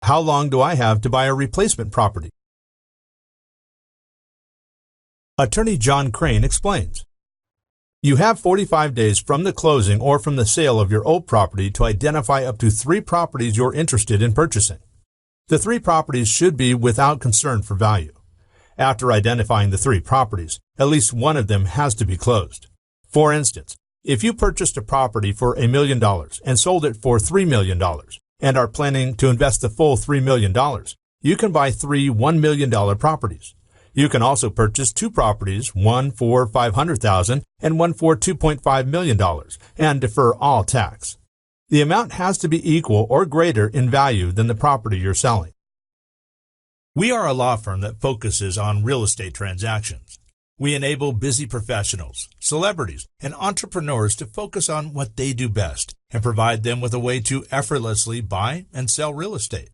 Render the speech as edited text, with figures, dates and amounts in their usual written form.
How long do I have to buy a replacement property? Attorney John Crane explains. You have 45 days from the closing or from the sale of your old property to identify up to 3 properties you're interested in purchasing. The 3 properties should be without concern for value. After identifying the 3 properties, at least one of them has to be closed. For instance, if you purchased a property for $1 million and sold it for $3 million and are planning to invest the full $3 million, you can buy 3 $1 million properties. You can also purchase 2 properties, one for $500,000 and one for $2.5 million, and defer all tax. The amount has to be equal or greater in value than the property you're selling. We are a law firm that focuses on real estate transactions. We enable busy professionals, celebrities, and entrepreneurs to focus on what they do best and provide them with a way to effortlessly buy and sell real estate.